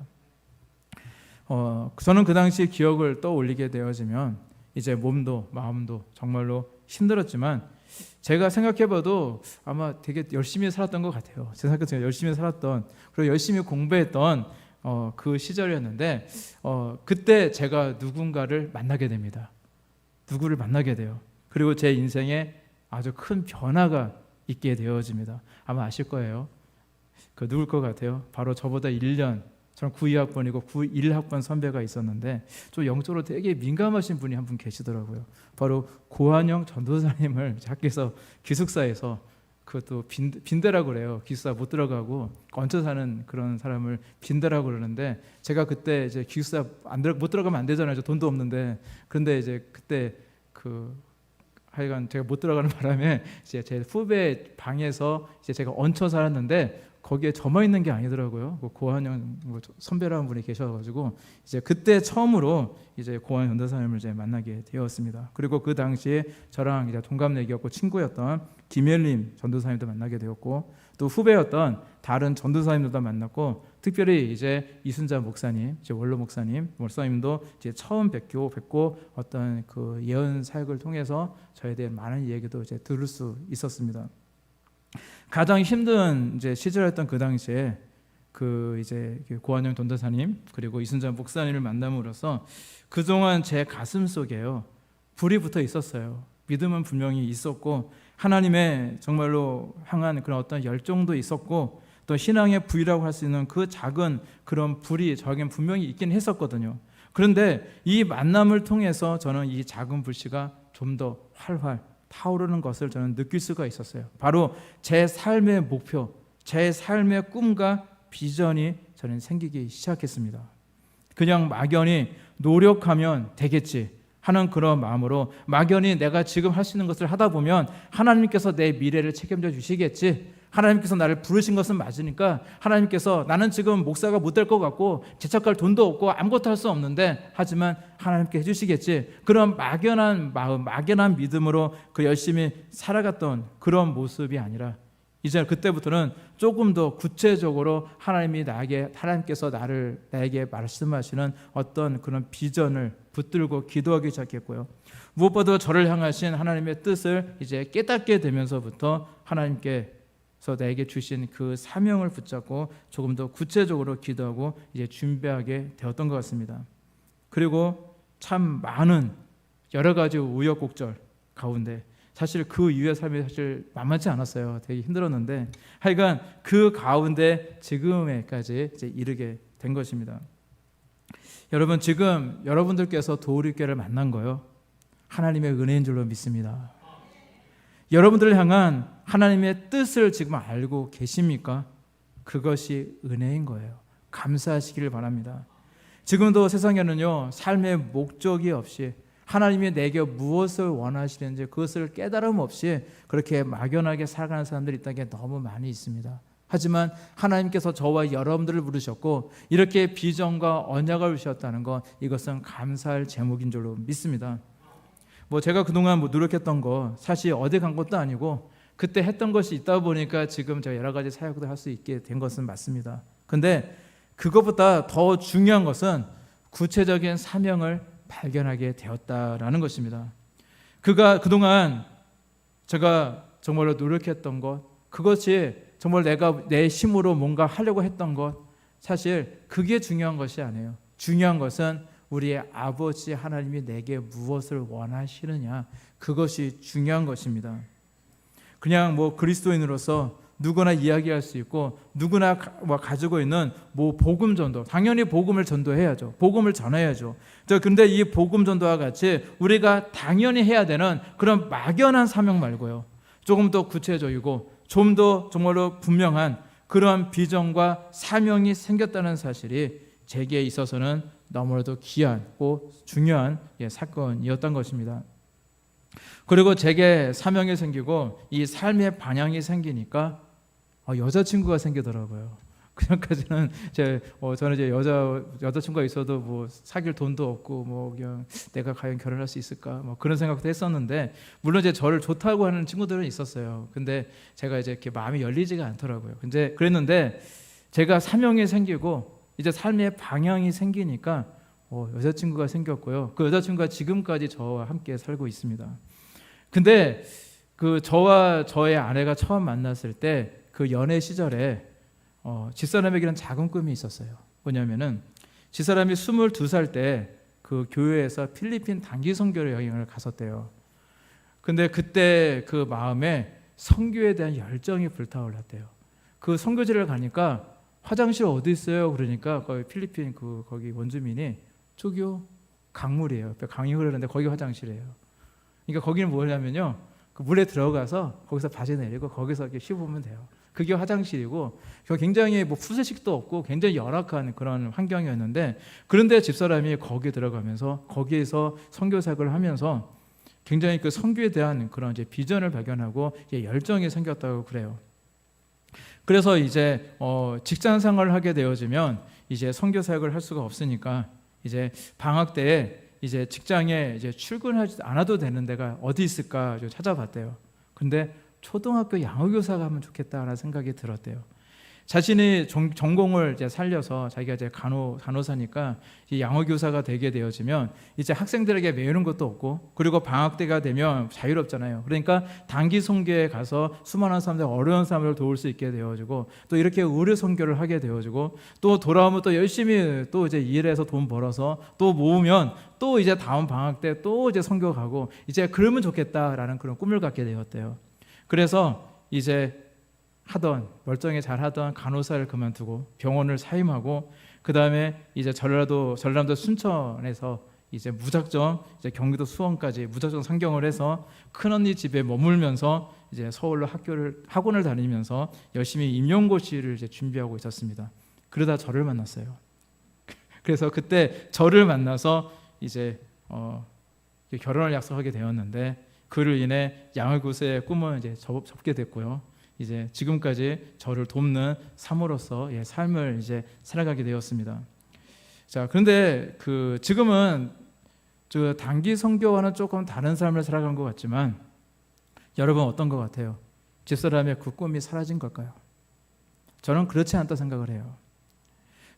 A: 저는 그 당시 기억을 떠올리게 되어지면 이제 몸도 마음도 정말로 힘들었지만 제가 생각해봐도 아마 되게 열심히 살았던 것 같아요. 제가 생각해도 열심히 살았던, 그리고 열심히 공부했던 그 시절이었는데 그때 제가 누군가를 만나게 됩니다. 누구를 만나게 돼요. 그리고 제 인생에 아주 큰 변화가 있게 되어집니다. 아마 아실 거예요. 그 누굴 것 같아요? 바로 저보다 1년, 저는 92학번이고 91학번 선배가 있었는데 좀 영적으로 되게 민감하신 분이 한 분 계시더라고요. 바로 고한영 전도사님을 학교에서 기숙사에서, 그것도 빈대라고 그래요. 기숙사 못 들어가고 얹혀 사는 그런 사람을 빈대라고 그러는데, 제가 그때 이제 기숙사 못 들어가면 안 되잖아요. 저 돈도 없는데. 그런데 이제 그때 하여간 제가 못 들어가는 바람에 이제 제 후배 방에서 이제 제가 얹혀 살았는데 거기에 저만 있는 게 아니더라고요. 고한영 선배라는 분이 계셔가지고 이제 그때 처음으로 이제 고한영 전도사님을 이제 만나게 되었습니다. 그리고 그 당시에 저랑 이제 동갑내기였고 친구였던 김엘림 전도사님도 만나게 되었고 또 후배였던 다른 전도사님들도 만났고, 특별히 이제 이순자 목사님, 이제 원로 목사님도 이제 처음 뵙고 어떤 그 예언 사역을 통해서 저에 대한 많은 얘기도 이제 들을 수 있었습니다. 가장 힘든 이제 시절이었던 그 당시에 이제 고한영 전도사님 그리고 이순자 목사님을 만남으로써 그동안 제 가슴 속에요 불이 붙어 있었어요. 믿음은 분명히 있었고 하나님의 정말로 향한 그런 어떤 열정도 있었고 또 신앙의 불이라고 할 수 있는 그 작은 그런 불이 저에겐 분명히 있긴 했었거든요. 그런데 이 만남을 통해서 저는 이 작은 불씨가 좀 더 활활 타오르는 것을 저는 느낄 수가 있었어요. 바로 제 삶의 목표, 제 삶의 꿈과 비전이 저는 생기기 시작했습니다. 그냥 막연히 노력하면 되겠지, 하는 그런 마음으로 막연히 내가 지금 할 수 있는 것을 하다 보면 하나님께서 내 미래를 책임져 주시겠지, 하나님께서 나를 부르신 것은 맞으니까 하나님께서 나는 지금 목사가 못 될 것 같고 재촉할 돈도 없고 아무것도 할 수 없는데 하지만 하나님께 해주시겠지, 그런 막연한 마음, 막연한 믿음으로 그 열심히 살아갔던 그런 모습이 아니라 이제 그때부터는 조금 더 구체적으로 하나님께서 나에게 말씀하시는 어떤 그런 비전을 붙들고 기도하기 시작했고요. 무엇보다 저를 향하신 하나님의 뜻을 이제 깨닫게 되면서부터 하나님께서 나에게 주신 그 사명을 붙잡고 조금 더 구체적으로 기도하고 이제 준비하게 되었던 것 같습니다. 그리고 참 많은 여러 가지 우여곡절 가운데 사실 그 이후의 삶이 사실 만만치 않았어요. 되게 힘들었는데 하여간 그 가운데 지금에까지 이제 이르게 된 것입니다. 여러분, 지금 여러분들께서 도우리교회를 만난 거요, 하나님의 은혜인 줄로 믿습니다. 여러분들을 향한 하나님의 뜻을 지금 알고 계십니까? 그것이 은혜인 거예요. 감사하시기를 바랍니다. 지금도 세상에는요, 삶의 목적이 없이 하나님이 내게 무엇을 원하시는지 그것을 깨달음 없이 그렇게 막연하게 살아가는 사람들이 있다는 게 너무 많이 있습니다. 하지만 하나님께서 저와 여러분들을 부르셨고 이렇게 비전과 언약을 주셨다는 것, 이것은 감사할 제목인 줄로 믿습니다. 제가 그동안 노력했던 거 사실 어디 간 것도 아니고 그때 했던 것이 있다 보니까 지금 제가 여러 가지 사역도 할 수 있게 된 것은 맞습니다. 근데 그것보다 더 중요한 것은 구체적인 사명을 발견하게 되었다라는 것입니다. 그동안 제가 정말로 노력했던 것, 그것이 정말 내가 내 힘으로 뭔가 하려고 했던 것, 사실 그게 중요한 것이 아니에요. 중요한 것은 우리의 아버지 하나님이 내게 무엇을 원하시느냐, 그것이 중요한 것입니다. 그냥 그리스도인으로서 누구나 이야기할 수 있고 누구나 가지고 있는 복음 전도, 당연히 복음을 전도해야죠. 복음을 전해야죠. 그런데 이 복음 전도와 같이 우리가 당연히 해야 되는 그런 막연한 사명 말고요, 조금 더 구체적이고 좀 더 정말로 분명한 그런 비전과 사명이 생겼다는 사실이 제게 있어서는 너무나도 귀하고 중요한 사건이었던 것입니다. 그리고 제게 사명이 생기고 이 삶의 방향이 생기니까 여자친구가 생기더라고요. 그전까지는 저는 이제 여자친구가 있어도 사귈 돈도 없고 그냥 내가 과연 결혼할 수 있을까 그런 생각도 했었는데, 물론 이제 저를 좋다고 하는 친구들은 있었어요. 근데 제가 이제 이렇게 마음이 열리지가 않더라고요. 근데 그랬는데 제가 사명이 생기고 이제 삶의 방향이 생기니까 여자친구가 생겼고요. 그 여자친구가 지금까지 저와 함께 살고 있습니다. 근데 저와 저의 아내가 처음 만났을 때 그 연애 시절에 집사람에게는 작은 꿈이 있었어요. 뭐냐면은 집사람이 22살 때 그 교회에서 필리핀 단기 선교 여행을 갔었대요. 근데 그때 그 마음에 선교에 대한 열정이 불타올랐대요. 그 선교지를 가니까 화장실 어디 있어요? 그러니까 거기 필리핀 거기 원주민이 저기요, 강물이에요. 강이 흐르는데 거기 화장실이에요. 그러니까 거기는 뭐냐면요, 그 물에 들어가서 거기서 바지 내리고 거기서 이렇게 씹으면 돼요. 그게 화장실이고 굉장히 푸세식도 없고 굉장히 열악한 그런 환경이었는데, 그런데 집사람이 거기에 들어가면서 거기에서 선교사역을 하면서 굉장히 그 선교에 대한 그런 이제 비전을 발견하고 열정이 생겼다고 그래요. 그래서 이제 직장 생활을 하게 되어지면 이제 선교사역을 할 수가 없으니까 이제 방학 때에 이제 직장에 이제 출근하지 않아도 되는 데가 어디 있을까 찾아봤대요. 근데 초등학교 양어교사가 하면 좋겠다라는 생각이 들었대요. 자신이 전공을 이제 살려서 자기가 이제 간호사니까 양어교사가 되게 되어지면 이제 학생들에게 매우는 것도 없고, 그리고 방학 때가 되면 자유롭잖아요. 그러니까 단기 선교에 가서 수많은 사람들, 어려운 사람들을 도울 수 있게 되어지고, 또 이렇게 의료 선교를 하게 되어지고, 또 돌아오면 또 열심히 또 이제 일해서 돈 벌어서 또 모으면 또 이제 다음 방학 때 또 이제 선교 가고, 이제 그러면 좋겠다라는 그런 꿈을 갖게 되었대요. 그래서 이제 멀쩡히 잘하던 간호사를 그만두고 병원을 사임하고, 그 다음에 이제 전라도 순천에서 이제 무작정 이제 경기도 수원까지 무작정 상경을 해서 큰언니 집에 머물면서 이제 서울로 학원을 다니면서 열심히 임용고시를 이제 준비하고 있었습니다. 그러다 저를 만났어요. 그래서 그때 저를 만나서 이제 결혼을 약속하게 되었는데 그를 인해 양을굿의 꿈을 이제 접게 됐고요. 이제 지금까지 저를 돕는 사모로서 삶을 이제 살아가게 되었습니다. 자, 그런데 지금은 단기 선교와는 조금 다른 삶을 살아간 것 같지만 여러분 어떤 것 같아요? 집사람의 그 꿈이 사라진 걸까요? 저는 그렇지 않다 생각을 해요.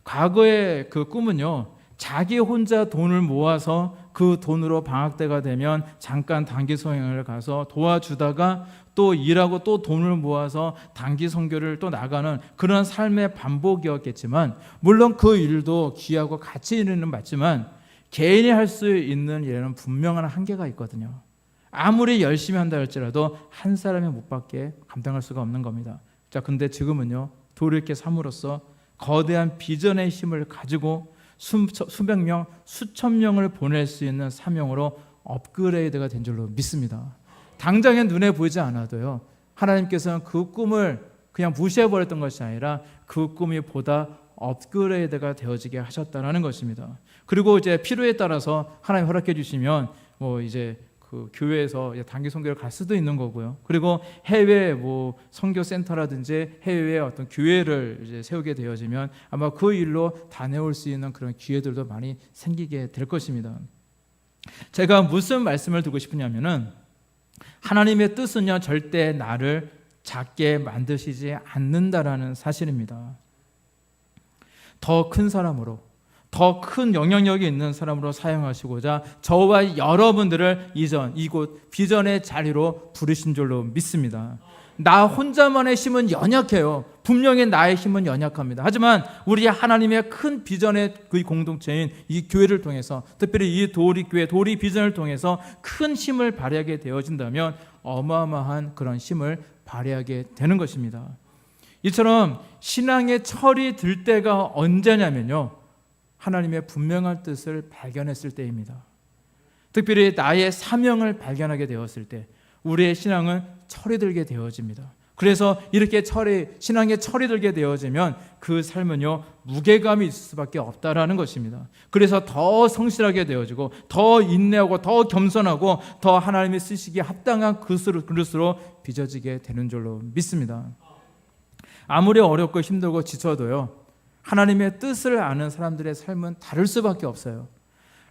A: 과거의 그 꿈은요, 자기 혼자 돈을 모아서 그 돈으로 방학 때가 되면 잠깐 단기 선교를 가서 도와주다가 또 일하고 또 돈을 모아서 단기 선교를 또 나가는 그런 삶의 반복이었겠지만, 물론 그 일도 귀하고 가치 있는 일은 맞지만 개인이 할 수 있는 일에는 분명한 한계가 있거든요. 아무리 열심히 한다 할지라도 한 사람의 몫밖에 감당할 수가 없는 겁니다. 자, 근데 지금은요, 돌이켜 삼으로써 거대한 비전의 힘을 가지고 수백 명, 수천 명을 보낼 수 있는 사명으로 업그레이드가 된 줄로 믿습니다. 당장에 눈에 보이지 않아도요, 하나님께서는 그 꿈을 그냥 무시해버렸던 것이 아니라 그 꿈이 보다 업그레이드가 되어지게 하셨다는 것입니다. 그리고 이제 필요에 따라서 하나님 허락해 주시면 이제 그 교회에서 단기 선교를 갈 수도 있는 거고요. 그리고 해외 선교 센터라든지 해외에 어떤 교회를 이제 세우게 되어지면 아마 그 일로 다녀올 수 있는 그런 기회들도 많이 생기게 될 것입니다. 제가 무슨 말씀을 드리고 싶으냐면은, 하나님의 뜻은요, 절대 나를 작게 만드시지 않는다라는 사실입니다. 더 큰 사람으로, 더 큰 영향력이 있는 사람으로 사용하시고자 저와 여러분들을 이곳 비전의 자리로 부르신 줄로 믿습니다. 나 혼자만의 힘은 연약해요. 분명히 나의 힘은 연약합니다. 하지만 우리 하나님의 큰 비전의 그 공동체인 이 교회를 통해서, 특별히 이 도리교회, 도리 비전을 통해서 큰 힘을 발휘하게 되어진다면 어마어마한 그런 힘을 발휘하게 되는 것입니다. 이처럼 신앙의 철이 들 때가 언제냐면요, 하나님의 분명한 뜻을 발견했을 때입니다. 특별히 나의 사명을 발견하게 되었을 때 우리의 신앙은 철이 들게 되어집니다. 그래서 이렇게 신앙의 철이 들게 되어지면 그 삶은요, 무게감이 있을 수밖에 없다라는 것입니다. 그래서 더 성실하게 되어지고 더 인내하고 더 겸손하고 더 하나님이 쓰시기에 합당한 그릇으로 빚어지게 되는 줄로 믿습니다. 아무리 어렵고 힘들고 지쳐도요, 하나님의 뜻을 아는 사람들의 삶은 다를 수밖에 없어요.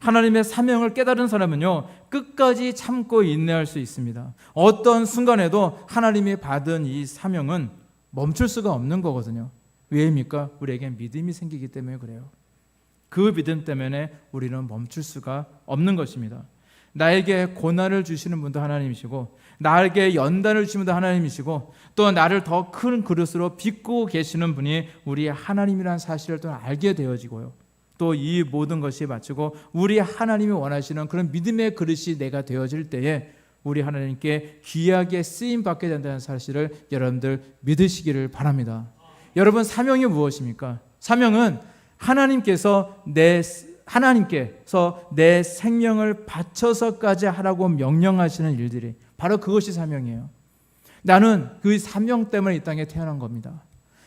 A: 하나님의 사명을 깨달은 사람은요, 끝까지 참고 인내할 수 있습니다. 어떤 순간에도 하나님이 받은 이 사명은 멈출 수가 없는 거거든요. 왜입니까? 우리에게 믿음이 생기기 때문에 그래요. 그 믿음 때문에 우리는 멈출 수가 없는 것입니다. 나에게 고난을 주시는 분도 하나님이시고, 나에게 연단을 주시는 분도 하나님이시고, 또 나를 더 큰 그릇으로 빚고 계시는 분이 우리 하나님이라는 사실을 또 알게 되어지고요, 또 이 모든 것이 마치고 우리 하나님이 원하시는 그런 믿음의 그릇이 내가 되어질 때에 우리 하나님께 귀하게 쓰임받게 된다는 사실을 여러분들 믿으시기를 바랍니다. 여러분, 사명이 무엇입니까? 사명은 하나님께서 내 생명을 바쳐서까지 하라고 명령하시는 일들이 바로 그것이 사명이에요. 나는 그 사명 때문에 이 땅에 태어난 겁니다.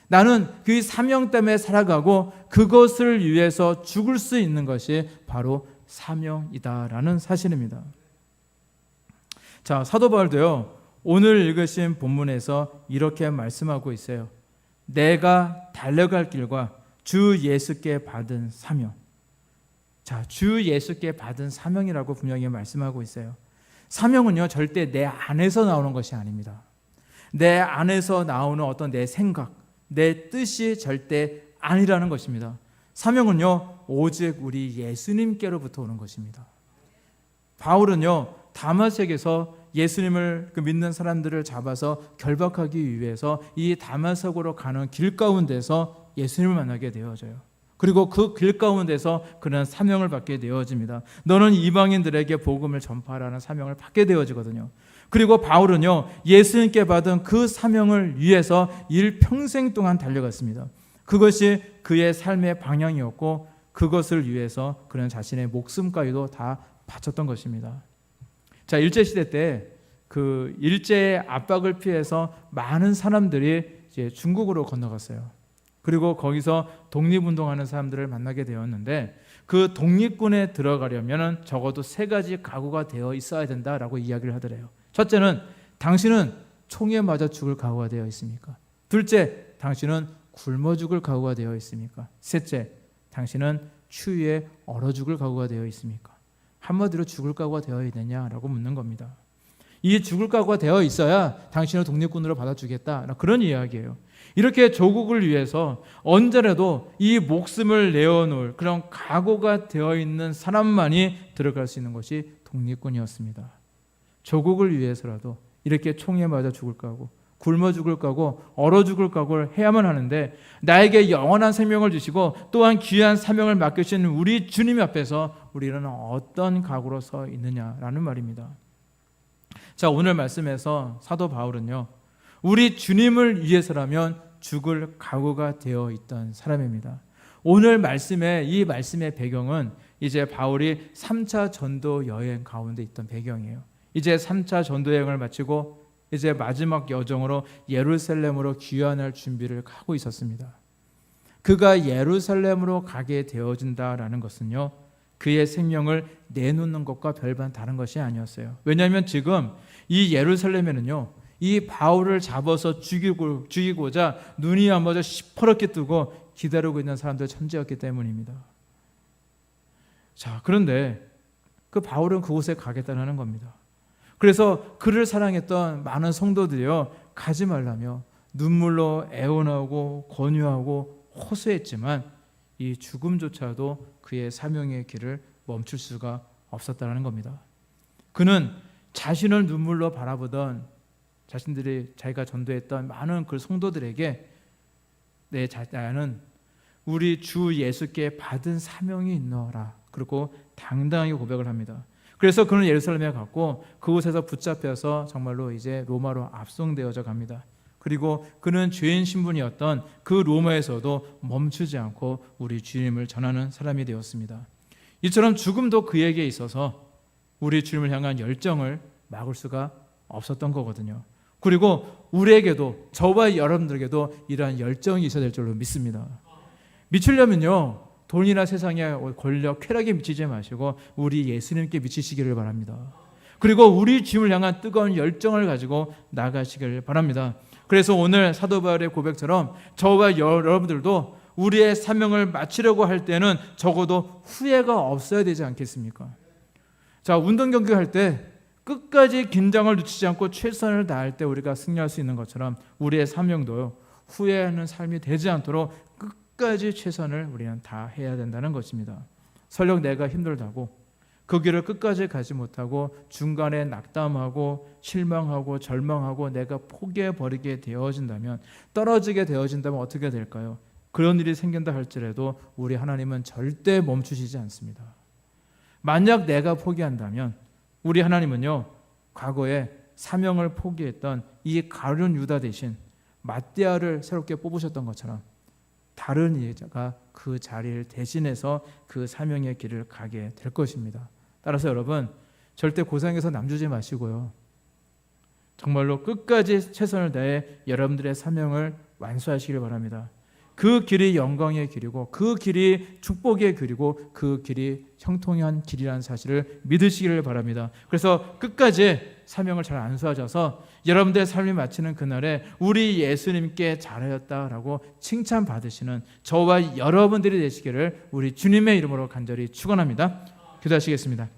A: 나는 그 사명 때문에 살아가고 그것을 위해서 죽을 수 있는 것이 바로 사명이다라는 사실입니다. 자, 사도 바울도요, 오늘 읽으신 본문에서 이렇게 말씀하고 있어요. 내가 달려갈 길과 주 예수께 받은 사명. 자, 주 예수께 받은 사명이라고 분명히 말씀하고 있어요. 사명은요, 절대 내 안에서 나오는 것이 아닙니다. 내 안에서 나오는 어떤 내 생각, 내 뜻이 절대 아니라는 것입니다. 사명은요, 오직 우리 예수님께로부터 오는 것입니다. 바울은요, 다마색에서 예수님을 믿는 사람들을 잡아서 결박하기 위해서 이 다마색으로 가는 길 가운데서 예수님을 만나게 되어져요. 그리고 그 길 가운데서 그는 사명을 받게 되어집니다. 너는 이방인들에게 복음을 전파하라는 사명을 받게 되어지거든요. 그리고 바울은요, 예수님께 받은 그 사명을 위해서 일평생 동안 달려갔습니다. 그것이 그의 삶의 방향이었고 그것을 위해서 그는 자신의 목숨까지도 다 바쳤던 것입니다. 자, 일제시대 때 그 일제의 압박을 피해서 많은 사람들이 이제 중국으로 건너갔어요. 그리고 거기서 독립운동하는 사람들을 만나게 되었는데, 그 독립군에 들어가려면 적어도 3가지 각오가 되어 있어야 된다라고 이야기를 하더래요. 첫째는 당신은 총에 맞아 죽을 각오가 되어 있습니까? 둘째, 당신은 굶어 죽을 각오가 되어 있습니까? 셋째, 당신은 추위에 얼어 죽을 각오가 되어 있습니까? 한마디로 죽을 각오가 되어 있느냐라고 묻는 겁니다. 이 죽을 각오가 되어 있어야 당신을 독립군으로 받아주겠다, 그런 이야기예요. 이렇게 조국을 위해서 언제라도 이 목숨을 내어놓을 그런 각오가 되어 있는 사람만이 들어갈 수 있는 것이 독립군이었습니다. 조국을 위해서라도 이렇게 총에 맞아 죽을 각오, 굶어 죽을 각오, 얼어 죽을 각오를 해야만 하는데, 나에게 영원한 생명을 주시고 또한 귀한 사명을 맡기신 우리 주님 앞에서 우리는 어떤 각오로 서 있느냐라는 말입니다. 자, 오늘 말씀에서 사도 바울은요, 우리 주님을 위해서라면 죽을 각오가 되어 있던 사람입니다. 오늘 이 말씀의 배경은 이제 바울이 3차 전도 여행 가운데 있던 배경이에요. 이제 3차 전도 여행을 마치고 이제 마지막 여정으로 예루살렘으로 귀환할 준비를 하고 있었습니다. 그가 예루살렘으로 가게 되어진다라는 것은요, 그의 생명을 내놓는 것과 별반 다른 것이 아니었어요. 왜냐하면 지금 이 예루살렘에는요, 이 바울을 잡아서 죽이고자 눈이 안 맞아 시퍼렇게 뜨고 기다리고 있는 사람들 천지였기 때문입니다. 자, 그런데 그 바울은 그곳에 가겠다는 겁니다. 그래서 그를 사랑했던 많은 성도들이요, 가지 말라며 눈물로 애원하고 권유하고 호소했지만 이 죽음조차도 그의 사명의 길을 멈출 수가 없었다는 겁니다. 그는 자신을 눈물로 바라보던 자기가 전도했던 많은 그 성도들에게 나는 우리 주 예수께 받은 사명이 있노라, 그리고 당당하게 고백을 합니다. 그래서 그는 예루살렘에 갔고 그곳에서 붙잡혀서 정말로 이제 로마로 압송되어져 갑니다. 그리고 그는 죄인 신분이었던 그 로마에서도 멈추지 않고 우리 주님을 전하는 사람이 되었습니다. 이처럼 죽음도 그에게 있어서 우리 주님을 향한 열정을 막을 수가 없었던 거거든요. 그리고 우리에게도, 저와 여러분들에게도 이러한 열정이 있어야 될 줄로 믿습니다. 미치려면요, 돈이나 세상의 권력, 쾌락에 미치지 마시고 우리 예수님께 미치시기를 바랍니다. 그리고 우리 주님을 향한 뜨거운 열정을 가지고 나가시기를 바랍니다. 그래서 오늘 사도 바울의 고백처럼 저와 여러분들도 우리의 사명을 마치려고 할 때는 적어도 후회가 없어야 되지 않겠습니까? 자, 운동 경기할 때 끝까지 긴장을 늦추지 않고 최선을 다할 때 우리가 승리할 수 있는 것처럼 우리의 사명도요, 후회하는 삶이 되지 않도록 끝까지 최선을 우리는 다해야 된다는 것입니다. 설령 내가 힘들다고 그 길을 끝까지 가지 못하고 중간에 낙담하고 실망하고 절망하고 내가 포기해버리게 되어진다면, 떨어지게 되어진다면 어떻게 될까요? 그런 일이 생긴다 할지라도 우리 하나님은 절대 멈추시지 않습니다. 만약 내가 포기한다면 우리 하나님은요, 과거에 사명을 포기했던 이 가룟 유다 대신 맏대아를 새롭게 뽑으셨던 것처럼 다른 예자가 그 자리를 대신해서 그 사명의 길을 가게 될 것입니다. 따라서 여러분, 절대 고생해서 남주지 마시고요, 정말로 끝까지 최선을 다해 여러분들의 사명을 완수하시길 바랍니다. 그 길이 영광의 길이고 그 길이 축복의 길이고 그 길이 형통한 길이라는 사실을 믿으시기를 바랍니다. 그래서 끝까지 사명을 잘 안수하셔서 여러분들의 삶이 마치는 그날에 우리 예수님께 잘하였다라고 칭찬받으시는 저와 여러분들이 되시기를 우리 주님의 이름으로 간절히 축원합니다. 기도하시겠습니다.